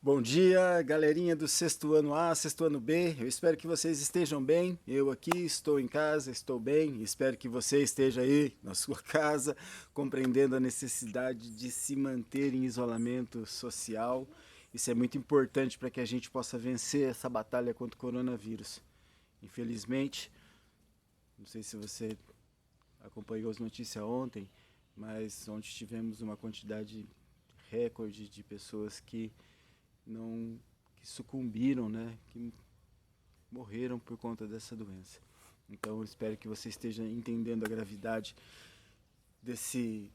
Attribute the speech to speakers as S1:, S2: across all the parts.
S1: Bom dia, galerinha do sexto ano A, sexto ano B. Eu espero que vocês estejam bem. Eu aqui estou em casa, estou bem. Espero que você esteja aí na sua casa, compreendendo a necessidade de se manter em isolamento social. Isso é muito importante para que a gente possa vencer essa batalha contra o coronavírus. Infelizmente, não sei se você acompanhou as notícias ontem, mas ontem tivemos uma quantidade recorde de pessoas não que sucumbiram, né, que morreram por conta dessa doença. Então eu espero que você esteja entendendo a gravidade desse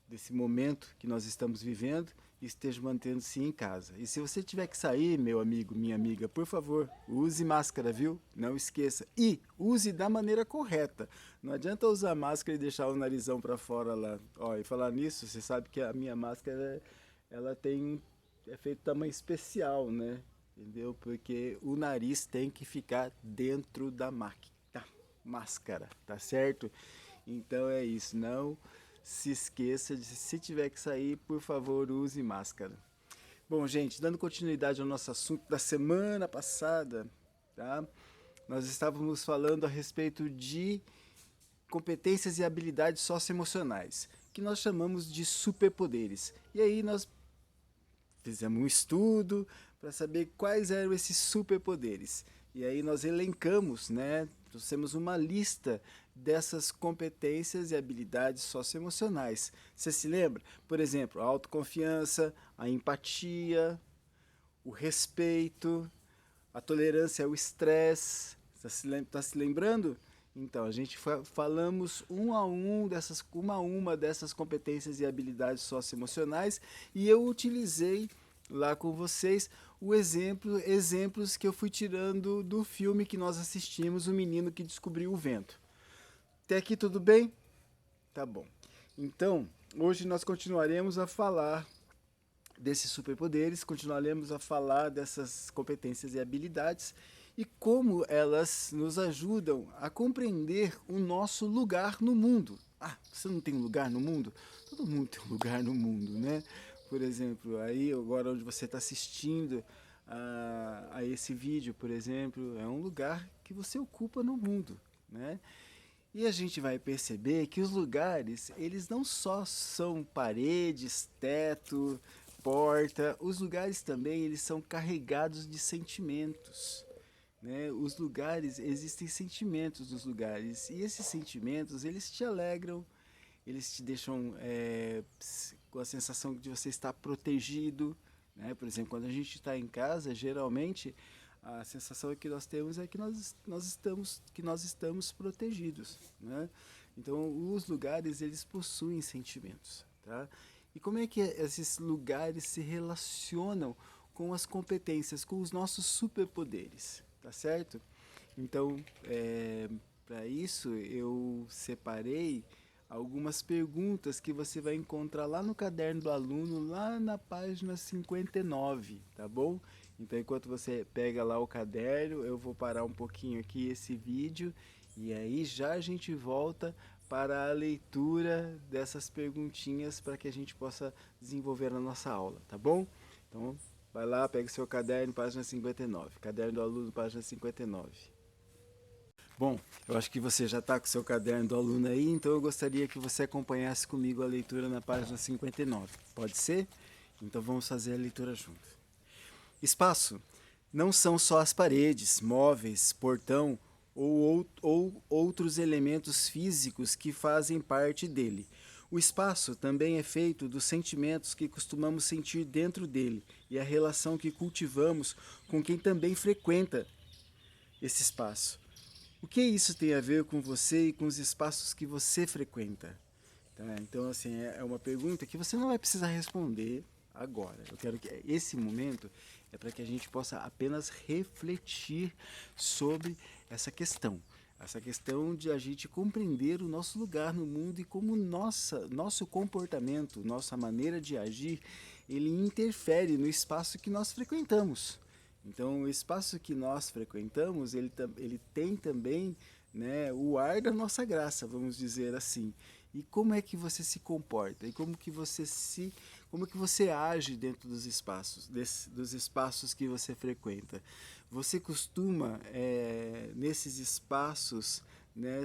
S1: desse momento que nós estamos vivendo e esteja mantendo-se em casa. E se você tiver que sair, meu amigo, minha amiga, por favor, use máscara, viu? Não esqueça. E use da maneira correta. Não adianta usar máscara e deixar o narizão para fora lá. Ó, e falar nisso, você sabe que a minha máscara ela tem é feito tamanho especial, né? Entendeu? Porque o nariz tem que ficar dentro da máquina, máscara, tá certo? Então é isso, não se esqueça de, se tiver que sair, por favor, use máscara. Bom, gente, dando continuidade ao nosso assunto da semana passada, tá? Nós estávamos falando a respeito de competências e habilidades socioemocionais, que nós chamamos de superpoderes. E aí nós fizemos um estudo para saber quais eram esses superpoderes. E aí nós elencamos, né, trouxemos uma lista dessas competências e habilidades socioemocionais. Você se lembra? Por exemplo, a autoconfiança, a empatia, o respeito, a tolerância ao estresse. Está se lembrando? Então, a gente falamos uma a uma dessas competências e habilidades socioemocionais e eu utilizei lá com vocês exemplos que eu fui tirando do filme que nós assistimos, O Menino que Descobriu o Vento. Até aqui tudo bem? Tá bom. Então, hoje nós continuaremos a falar desses superpoderes, continuaremos a falar dessas competências e habilidades e como elas nos ajudam a compreender o nosso lugar no mundo. Ah, você não tem um lugar no mundo? Todo mundo tem um lugar no mundo, né? Por exemplo, aí agora onde você está assistindo a esse vídeo, por exemplo, é um lugar que você ocupa no mundo, né? E a gente vai perceber que os lugares, eles não só são paredes, teto, porta, os lugares também eles são carregados de sentimentos. Né? Os lugares, existem sentimentos nos lugares, e esses sentimentos, eles te alegram, eles te deixam com a sensação de você estar protegido. Né? Por exemplo, quando a gente está em casa, geralmente a sensação que nós temos é que nós estamos protegidos. Né? Então, os lugares, eles possuem sentimentos. Tá? E como é que esses lugares se relacionam com as competências, com os nossos superpoderes? Tá certo? Então, para isso, eu separei algumas perguntas que você vai encontrar lá no caderno do aluno, lá na página 59, tá bom? Então, enquanto você pega lá o caderno, eu vou parar um pouquinho aqui esse vídeo e aí já a gente volta para a leitura dessas perguntinhas para que a gente possa desenvolver a nossa aula, tá bom? Então, vai lá, pega seu caderno, página 59. Caderno do aluno, página 59. Bom, eu acho que você já está com o seu caderno do aluno aí, então eu gostaria que você acompanhasse comigo a leitura na página 59. Pode ser? Então vamos fazer a leitura juntos. Espaço não são só as paredes, móveis, portão ou outros elementos físicos que fazem parte dele. O espaço também é feito dos sentimentos que costumamos sentir dentro dele e a relação que cultivamos com quem também frequenta esse espaço. O que isso tem a ver com você e com os espaços que você frequenta? Tá? Então, assim, é uma pergunta que você não vai precisar responder agora. Eu quero que esse momento é para que a gente possa apenas refletir sobre essa questão. Essa questão de a gente compreender o nosso lugar no mundo e como nosso comportamento, nossa maneira de agir, ele interfere no espaço que nós frequentamos. Então, o espaço que nós frequentamos, ele tem também, né, o ar da nossa graça, vamos dizer assim. E como é que você se comporta? E Como que você age dentro dos espaços, dos espaços que você frequenta? Você costuma, nesses espaços, né,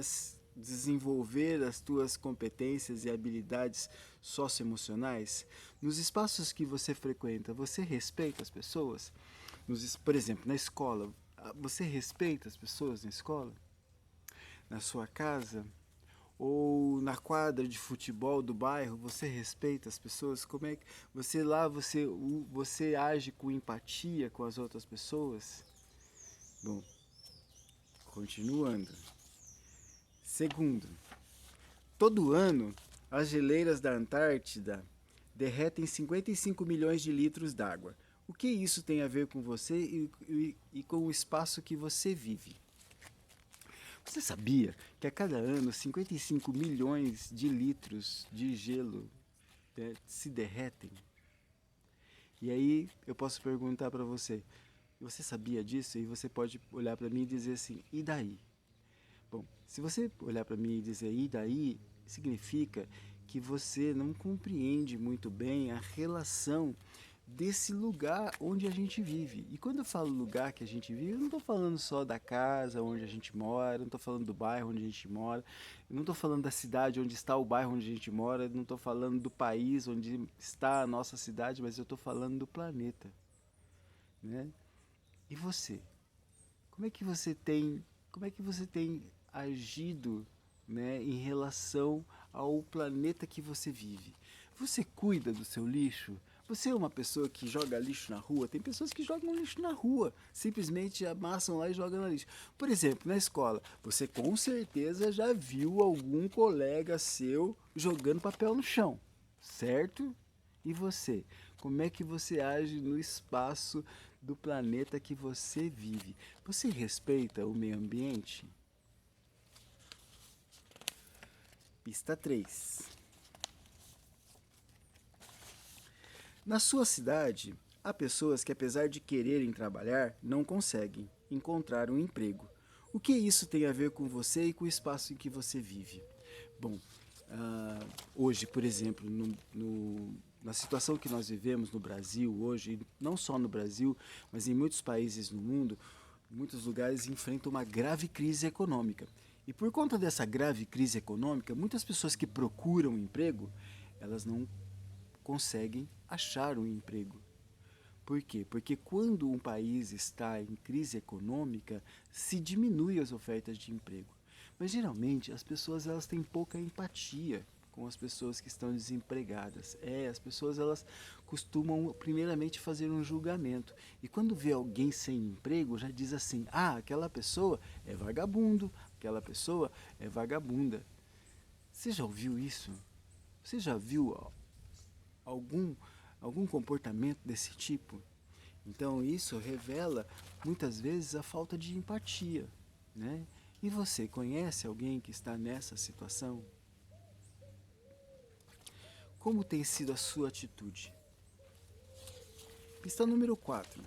S1: desenvolver as tuas competências e habilidades socioemocionais? Nos espaços que você frequenta, você respeita as pessoas? Por exemplo, na escola, você respeita as pessoas na escola? Na sua casa? Ou na quadra de futebol do bairro, você respeita as pessoas? Como é que você age com empatia com as outras pessoas? Bom, continuando. Segundo, todo ano as geleiras da Antártida derretem 55 milhões de litros d'água. O que isso tem a ver com você e com o espaço que você vive? Você sabia que a cada ano 55 milhões de litros de gelo, né, se derretem? E aí eu posso perguntar para você sabia disso? E você pode olhar para mim e dizer assim, e daí? Bom, se você olhar para mim e dizer e daí, significa que você não compreende muito bem a relação desse lugar onde a gente vive. E quando eu falo lugar que a gente vive, eu não estou falando só da casa onde a gente mora, não estou falando do bairro onde a gente mora, eu não estou falando da cidade onde está o bairro onde a gente mora, eu não estou falando do país onde está a nossa cidade, mas eu estou falando do planeta, né? E você? Como é que você tem, como é que você tem agido, né, em relação ao planeta que você vive? Você cuida do seu lixo? Você é uma pessoa que joga lixo na rua? Tem pessoas que jogam lixo na rua, simplesmente amassam lá e jogam no lixo. Por exemplo, na escola, você com certeza já viu algum colega seu jogando papel no chão, certo? E você? Como é que você age no espaço do planeta que você vive? Você respeita o meio ambiente? Pista 3. Na sua cidade, há pessoas que, apesar de quererem trabalhar, não conseguem encontrar um emprego. O que isso tem a ver com você e com o espaço em que você vive? Bom, hoje, por exemplo, na situação que nós vivemos no Brasil hoje, não só no Brasil, mas em muitos países no mundo, muitos lugares enfrentam uma grave crise econômica. E por conta dessa grave crise econômica, muitas pessoas que procuram emprego, elas não conseguem achar um emprego. Por quê? Porque quando um país está em crise econômica, se diminui as ofertas de emprego. Mas geralmente as pessoas elas têm pouca empatia com as pessoas que estão desempregadas. As pessoas elas costumam primeiramente fazer um julgamento. E quando vê alguém sem emprego, já diz assim: "Ah, aquela pessoa é vagabundo, aquela pessoa é vagabunda". Você já ouviu isso? Você já viu algum algum comportamento desse tipo? Então isso revela muitas vezes a falta de empatia, né? E você conhece alguém que está nessa situação? Como tem sido a sua atitude? Pista número 4.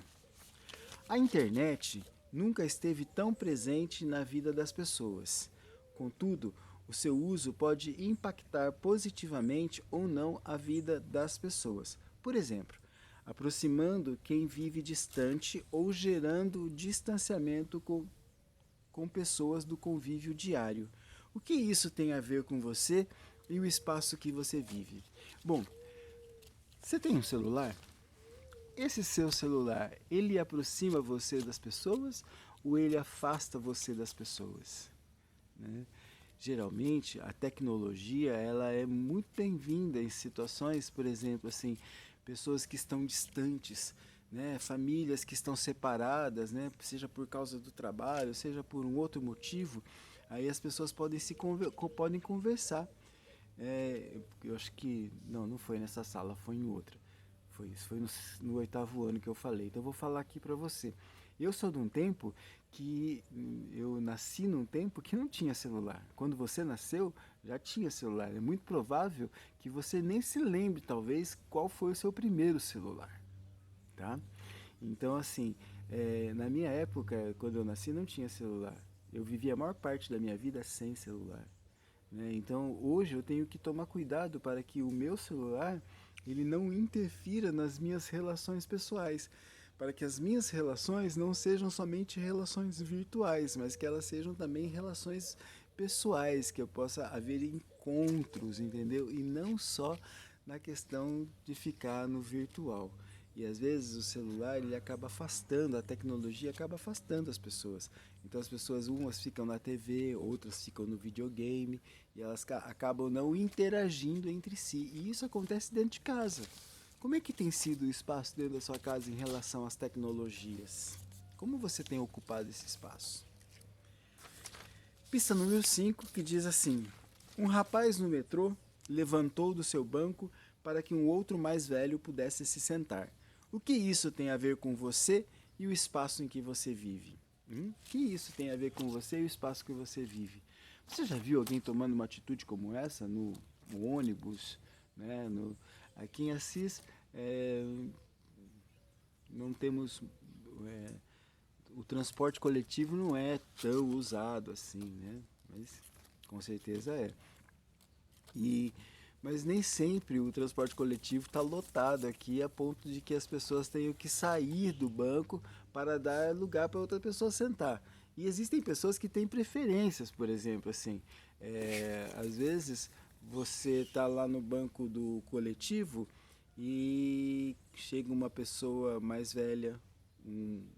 S1: A internet nunca esteve tão presente na vida das pessoas. Contudo, o seu uso pode impactar positivamente ou não a vida das pessoas. Por exemplo, aproximando quem vive distante ou gerando distanciamento com pessoas do convívio diário. O que isso tem a ver com você e o espaço que você vive? Bom, você tem um celular? Esse seu celular, ele aproxima você das pessoas ou ele afasta você das pessoas? Né? Geralmente, a tecnologia ela é muito bem-vinda em situações, por exemplo, assim, pessoas que estão distantes, né? Famílias que estão separadas, né? Seja por causa do trabalho, seja por um outro motivo, aí as pessoas podem podem conversar. Eu acho que não foi nessa sala, foi em outra. Foi no 8º ano que eu falei. Então eu vou falar aqui para você. Eu sou de um tempo que eu nasci num tempo que não tinha celular. Quando você nasceu, já tinha celular. É muito provável que você nem se lembre, talvez, qual foi o seu primeiro celular, tá? Então, assim, na minha época, quando eu nasci, não tinha celular. Eu vivia a maior parte da minha vida sem celular, né? Então, hoje eu tenho que tomar cuidado para que o meu celular ele não interfira nas minhas relações pessoais, para que as minhas relações não sejam somente relações virtuais, mas que elas sejam também relações pessoais, que eu possa haver encontros, entendeu? E não só na questão de ficar no virtual. E às vezes o celular ele acaba afastando, a tecnologia acaba afastando as pessoas. Então as pessoas, umas ficam na TV, outras ficam no videogame, e elas acabam não interagindo entre si. E isso acontece dentro de casa. Como é que tem sido o espaço dentro da sua casa em relação às tecnologias? Como você tem ocupado esse espaço? Pista número 5, que diz assim: um rapaz no metrô levantou do seu banco para que um outro mais velho pudesse se sentar. O que isso tem a ver com você e o espaço em que você vive? O que isso tem a ver com você e o espaço que você vive? Você já viu alguém tomando uma atitude como essa no ônibus? Né? Aqui em Assis não temos... o transporte coletivo não é tão usado assim, né? Mas com certeza é. Mas nem sempre o transporte coletivo está lotado aqui a ponto de que as pessoas tenham que sair do banco para dar lugar para outra pessoa sentar. E existem pessoas que têm preferências, por exemplo, assim, às vezes você está lá no banco do coletivo e chega uma pessoa mais velha,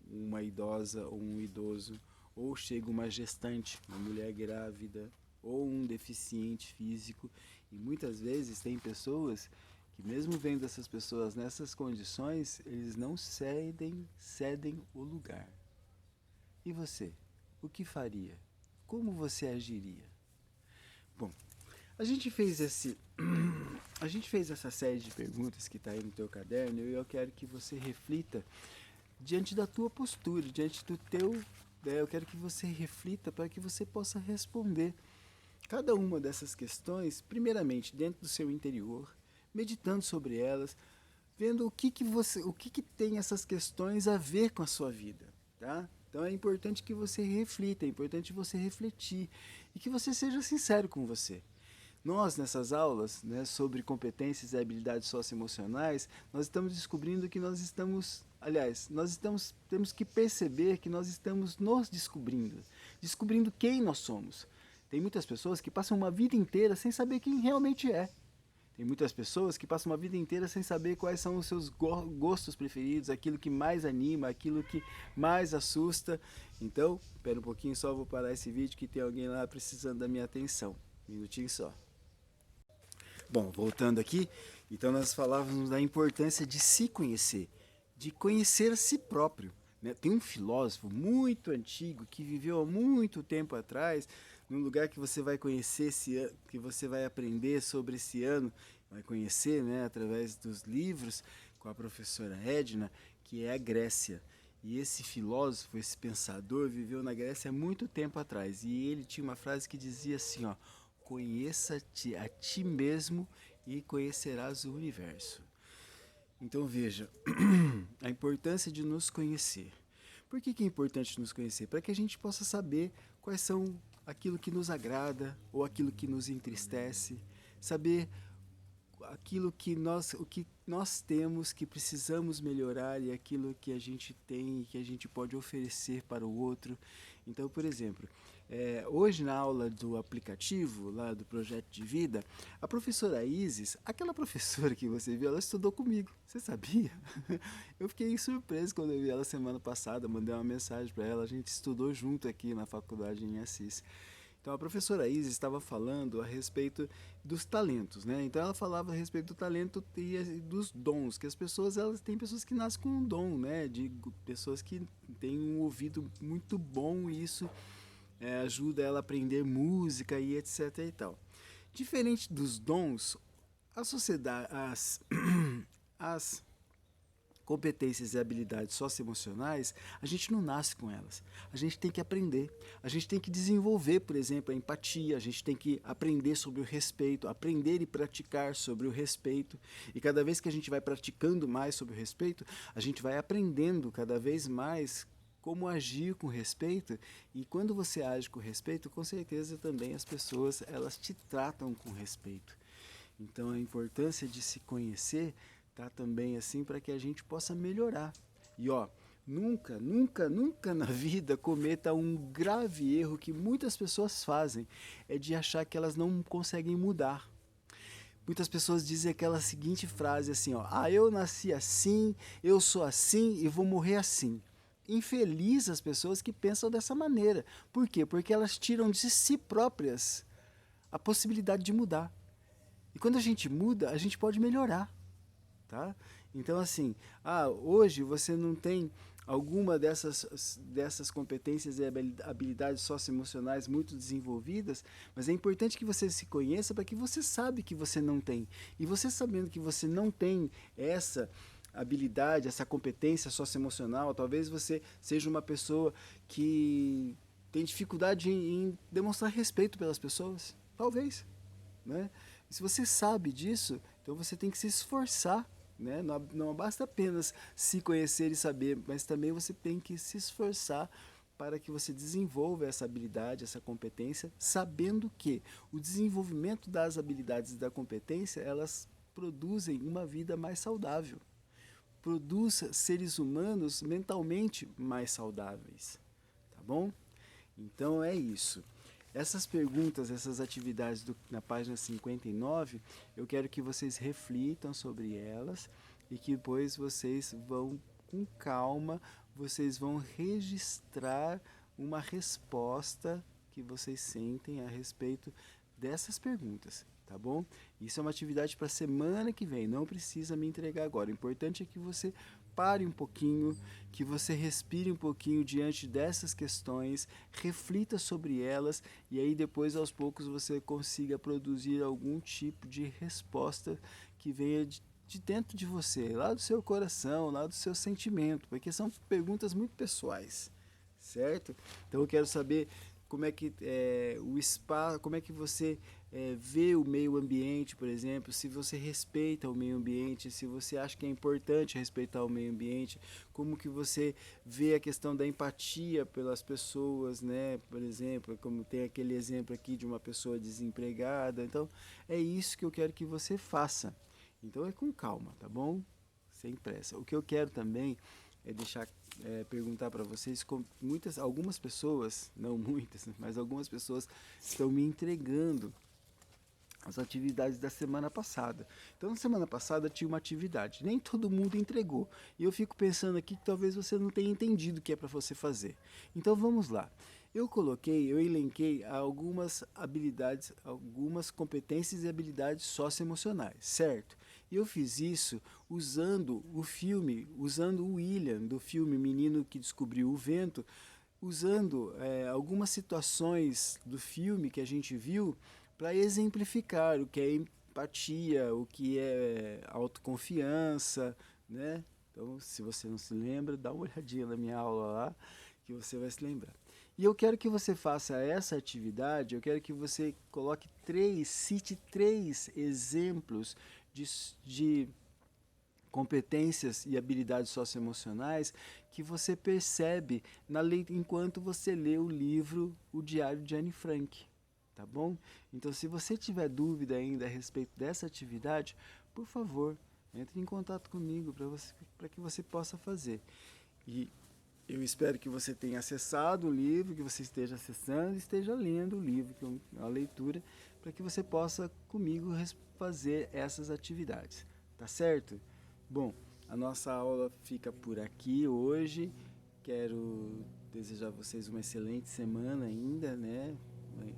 S1: uma idosa ou um idoso, ou chega uma gestante, uma mulher grávida, ou um deficiente físico. E muitas vezes tem pessoas que, mesmo vendo essas pessoas nessas condições, eles não cedem o lugar. E você? O que faria? Como você agiria? Bom, a gente fez essa série de perguntas que está aí no teu caderno, e eu quero que você reflita diante da tua postura, diante do teu... Eu quero que você reflita para que você possa responder cada uma dessas questões, primeiramente dentro do seu interior, meditando sobre elas, vendo o que tem essas questões a ver com a sua vida, tá? Então é importante que você reflita, é importante você refletir e que você seja sincero com você. Nós, nessas aulas, né, sobre competências e habilidades socioemocionais, nós estamos descobrindo que temos que perceber que nós estamos nos descobrindo quem nós somos. Tem muitas pessoas que passam uma vida inteira sem saber quem realmente é. Tem muitas pessoas que passam uma vida inteira sem saber quais são os seus gostos preferidos, aquilo que mais anima, aquilo que mais assusta. Então, espera um pouquinho só, vou parar esse vídeo que tem alguém lá precisando da minha atenção. Um minutinho só. Bom, voltando aqui, então nós falávamos da importância de se conhecer, de conhecer a si próprio. Né? Tem um filósofo muito antigo que viveu há muito tempo atrás, num lugar que você vai conhecer, que você vai aprender sobre esse ano, vai conhecer, né, através dos livros, com a professora Edna, que é a Grécia. E esse filósofo, esse pensador, viveu na Grécia há muito tempo atrás. E ele tinha uma frase que dizia assim, ó: conheça-te a ti mesmo e conhecerás o universo. Então veja, a importância de nos conhecer. Por que é importante nos conhecer? Para que a gente possa saber quais são aquilo que nos agrada ou aquilo que nos entristece, saber o que nós temos, que precisamos melhorar, e aquilo que a gente tem e que a gente pode oferecer para o outro. Então, por exemplo, hoje na aula do aplicativo, lá do Projeto de Vida, a professora Isis, aquela professora que você viu, ela estudou comigo, você sabia? Eu fiquei surpreso quando eu vi ela semana passada, mandei uma mensagem para ela, a gente estudou junto aqui na faculdade em Assis. Então a professora Isis estava falando a respeito dos talentos, né? Então ela falava a respeito do talento e dos dons, que as pessoas, tem pessoas que nascem com um dom, né? De pessoas que têm um ouvido muito bom, e isso ajuda ela a aprender música e etc e tal. Diferente dos dons, a sociedade, as competências e habilidades socioemocionais, a gente não nasce com elas. A gente tem que aprender. A gente tem que desenvolver, por exemplo, a empatia. A gente tem que aprender sobre o respeito, aprender e praticar sobre o respeito. E cada vez que a gente vai praticando mais sobre o respeito, a gente vai aprendendo cada vez mais como agir com respeito. E quando você age com respeito, com certeza também as pessoas, elas te tratam com respeito. Então a importância de se conhecer tá também assim para que a gente possa melhorar. E ó, nunca, nunca, nunca na vida cometa um grave erro que muitas pessoas fazem, é de achar que elas não conseguem mudar. Muitas pessoas dizem aquela seguinte frase assim, ó: "Ah, eu nasci assim, eu sou assim e vou morrer assim". Infeliz as pessoas que pensam dessa maneira. Por quê? Porque elas tiram de si próprias a possibilidade de mudar. E quando a gente muda, a gente pode melhorar, tá? Então assim, hoje você não tem alguma dessas competências e habilidades socioemocionais muito desenvolvidas, mas é importante que você se conheça para que você saiba que você não tem. E você sabendo que você não tem essa habilidade, essa competência socioemocional, talvez você seja uma pessoa que tem dificuldade em demonstrar respeito pelas pessoas, talvez, né? E se você sabe disso, então você tem que se esforçar, né? Não basta apenas se conhecer e saber, mas também você tem que se esforçar para que você desenvolva essa habilidade, essa competência, sabendo que o desenvolvimento das habilidades e da competência, elas produzem uma vida mais saudável, produz seres humanos mentalmente mais saudáveis, tá bom? Então é isso. Essas perguntas, essas atividades na página 59, eu quero que vocês reflitam sobre elas e que depois vocês vão, com calma, vocês vão registrar uma resposta que vocês sentem a respeito dessas perguntas, tá bom? Isso é uma atividade para a semana que vem, não precisa me entregar agora. O importante é que você pare um pouquinho, que você respire um pouquinho diante dessas questões, reflita sobre elas e aí depois aos poucos você consiga produzir algum tipo de resposta que venha de dentro de você, lá do seu coração, lá do seu sentimento, porque são perguntas muito pessoais, certo? Então eu quero saber como é que o espaço, como é que você vê o meio ambiente, por exemplo, se você respeita o meio ambiente, se você acha que é importante respeitar o meio ambiente, como que você vê a questão da empatia pelas pessoas, né? Por exemplo, como tem aquele exemplo aqui de uma pessoa desempregada. Então, é isso que eu quero que você faça. Então é com calma, tá bom? Sem pressa. O que eu quero também é deixar perguntar para vocês, algumas pessoas, não muitas, mas algumas pessoas estão me entregando as atividades da semana passada. Então, na semana passada tinha uma atividade, nem todo mundo entregou. E eu fico pensando aqui que talvez você não tenha entendido o que é para você fazer. Então, vamos lá. Eu elenquei algumas habilidades, algumas competências e habilidades socioemocionais, certo? E eu fiz isso usando o filme, usando o William, do filme Menino que Descobriu o Vento, usando algumas situações do filme que a gente viu para exemplificar o que é empatia, o que é autoconfiança, né? Então, se você não se lembra, dá uma olhadinha na minha aula lá, que você vai se lembrar. E eu quero que você faça essa atividade, eu quero que você cite três exemplos de competências e habilidades socioemocionais que você percebe enquanto você lê o livro O Diário de Anne Frank, tá bom? Então, se você tiver dúvida ainda a respeito dessa atividade, por favor, entre em contato comigo para que você possa fazer. E eu espero que você tenha acessado o livro, que você esteja acessando e esteja lendo o livro, a leitura, para que você possa comigo fazer essas atividades, tá certo? Bom, a nossa aula fica por aqui hoje. Quero desejar a vocês uma excelente semana ainda, né?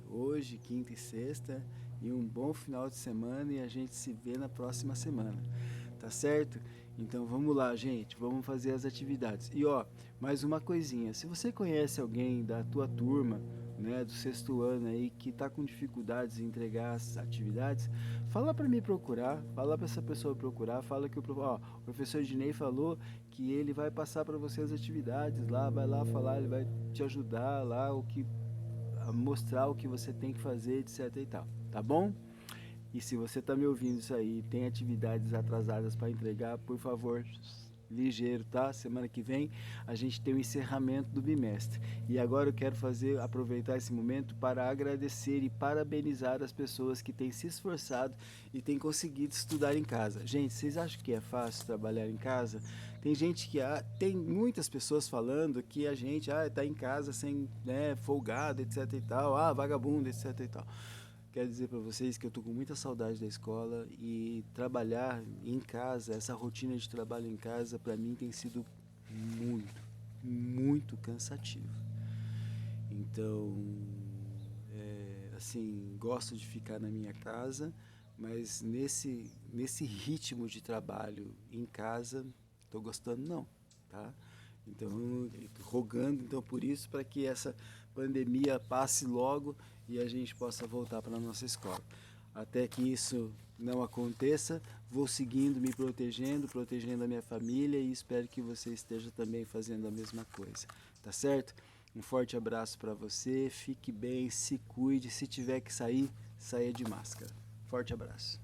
S1: Hoje, quinta e sexta, e um bom final de semana e a gente se vê na próxima semana, tá certo? Então vamos lá, gente, vamos fazer as atividades. E ó, mais uma coisinha, se você conhece alguém da tua turma, né, do sexto ano aí, que está com dificuldades em entregar as atividades, fala para me procurar, fala para essa pessoa procurar, fala que o professor Dinei falou que ele vai passar para você as atividades lá, vai lá falar, ele vai te ajudar lá, a mostrar o que você tem que fazer, etc e tal, tá bom? E se você está me ouvindo isso aí, tem atividades atrasadas para entregar, por favor, ligeiro, tá? Semana que vem a gente tem o encerramento do bimestre. E agora eu quero aproveitar esse momento para agradecer e parabenizar as pessoas que têm se esforçado e têm conseguido estudar em casa. Gente, vocês acham que é fácil trabalhar em casa? Tem gente que tem muitas pessoas falando que a gente tá em casa sem, né, folgado, etc e tal, vagabundo, etc e tal. Quero dizer para vocês que eu tô com muita saudade da escola e trabalhar em casa, essa rotina de trabalho em casa, para mim tem sido muito, muito cansativo. Então, assim, gosto de ficar na minha casa, mas nesse ritmo de trabalho em casa, tô gostando não, tá? Então, rogando então por isso, para que essa pandemia passe logo e a gente possa voltar para a nossa escola. Até que isso não aconteça, vou seguindo, me protegendo, protegendo a minha família e espero que você esteja também fazendo a mesma coisa, tá certo? Um forte abraço para você, fique bem, se cuide, se tiver que sair, saia de máscara. Forte abraço.